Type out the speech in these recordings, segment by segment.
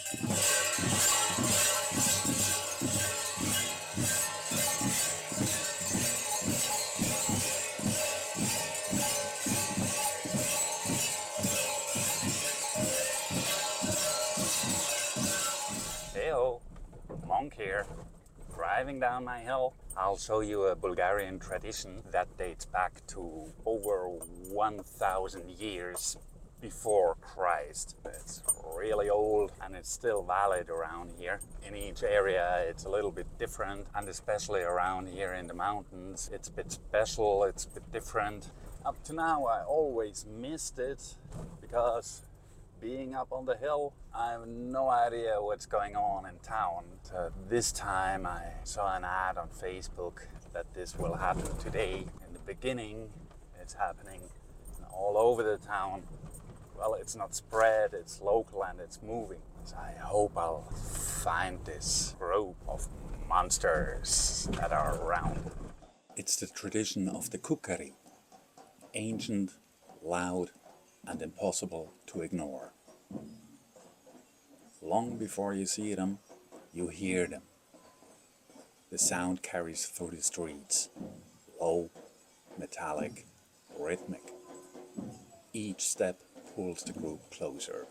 Heyo, monk here, driving down my hill. I'll show you a Bulgarian tradition that dates back to over 1,000 years before Christ. It's really old and it's still valid around here. In each area it's a little bit different, and especially around here in the mountains it's a bit special, it's a bit different. Up to now I always missed it because being up on the hill, I have no idea what's going on in town. So this time I saw an ad on Facebook that this will happen today. In the beginning, it's happening all over the town. Well, it's not spread, it's local and it's moving. So I hope I'll find this group of monsters that are around. It's the tradition of the Kukeri. Ancient, loud, and impossible to ignore. Long before you see them, you hear them. The sound carries through the streets, low, metallic, rhythmic. Each step pulls the group closer.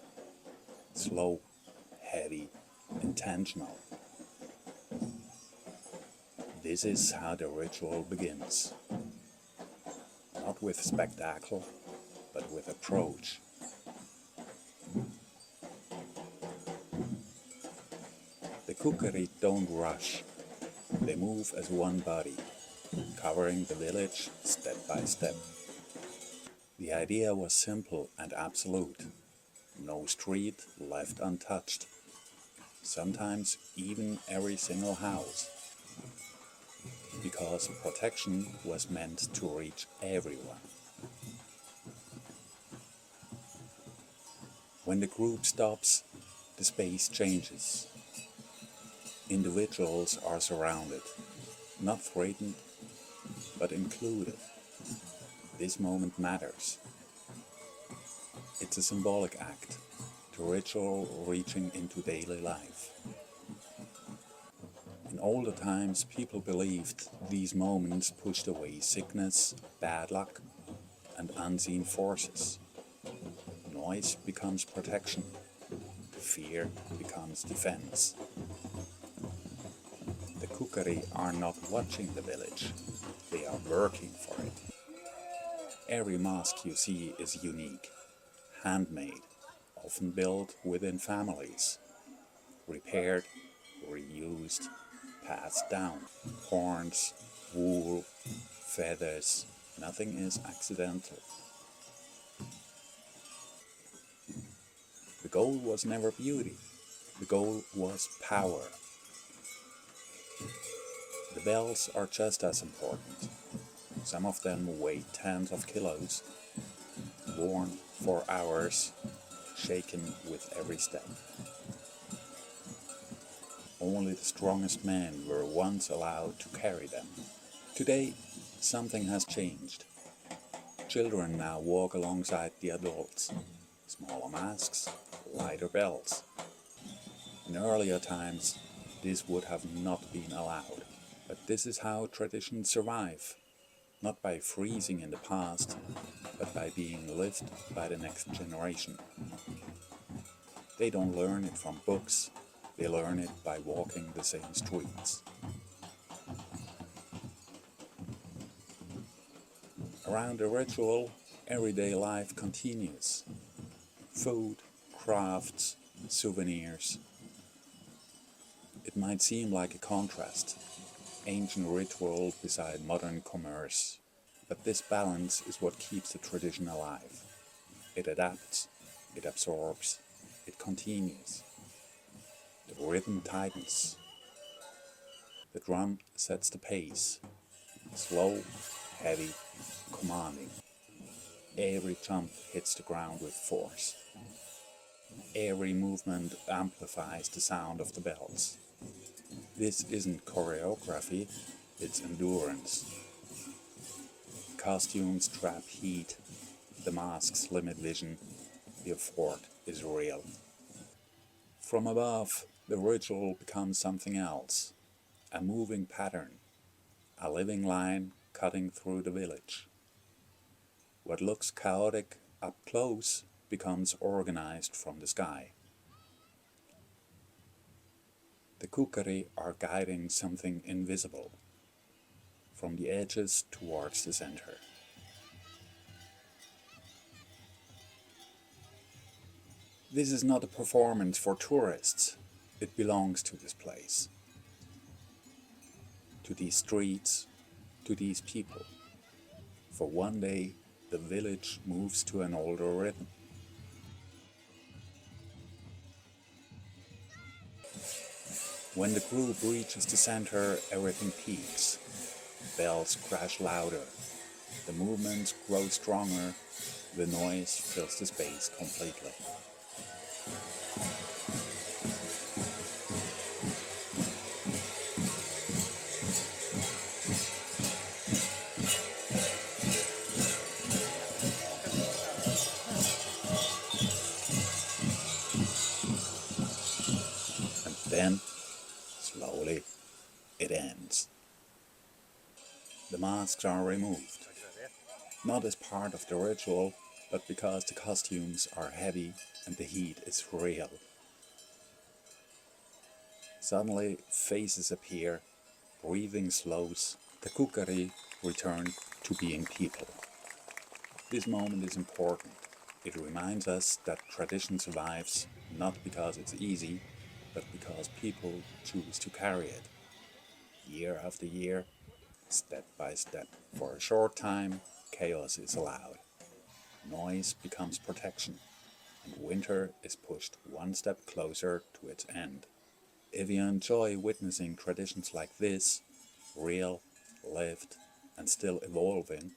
Slow, heavy, intentional. This is how the ritual begins. Not with spectacle, but with approach. The Kukeri don't rush. They move as one body, covering the village step by step. The idea was simple and absolute. No street left untouched. Sometimes even every single house. Because protection was meant to reach everyone. When the group stops, the space changes. Individuals are surrounded, not threatened, but included. This moment matters. It's a symbolic act, the ritual reaching into daily life. In older times, people believed these moments pushed away sickness, bad luck, and unseen forces. Noise becomes protection. Fear becomes defense. The Kukeri are not watching the village. They are working for it. Every mask you see is unique, handmade, often built within families, repaired, reused, passed down. Horns, wool, feathers, nothing is accidental. The goal was never beauty, the goal was power. The bells are just as important. Some of them weigh tens of kilos, worn for hours, shaken with every step. Only the strongest men were once allowed to carry them. Today, something has changed. Children now walk alongside the adults. Smaller masks, lighter bells. In earlier times, this would have not been allowed. But this is how traditions survive. Not by freezing in the past, but by being lived by the next generation. They don't learn it from books, they learn it by walking the same streets. Around the ritual, everyday life continues. Food, crafts, souvenirs. It might seem like a contrast. Ancient ritual beside modern commerce. But this balance is what keeps the tradition alive. It adapts, it absorbs, it continues. The rhythm tightens. The drum sets the pace. Slow, heavy, commanding. Every jump hits the ground with force. Every movement amplifies the sound of the bells. This isn't choreography, it's endurance. Costumes trap heat, the masks limit vision, the effort is real. From above, the ritual becomes something else, a moving pattern, a living line cutting through the village. What looks chaotic up close becomes organized from the sky. The Kukeri are guiding something invisible, from the edges towards the center. This is not a performance for tourists. It belongs to this place, to these streets, to these people. For one day, the village moves to an older rhythm. When the group reaches the center, everything peaks. Bells crash louder. The movements grow stronger. The noise fills the space completely. And then, slowly, it ends. The masks are removed, not as part of the ritual, but because the costumes are heavy and the heat is real. Suddenly, faces appear, breathing slows, the Kukeri return to being people. This moment is important. It reminds us that tradition survives not because it's easy, but because people choose to carry it. Year after year, step by step. For a short time, chaos is allowed. Noise becomes protection, and winter is pushed one step closer to its end. If you enjoy witnessing traditions like this, real, lived, and still evolving,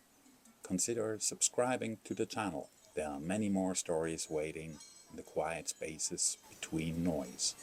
consider subscribing to the channel. There are many more stories waiting in the quiet spaces between noise.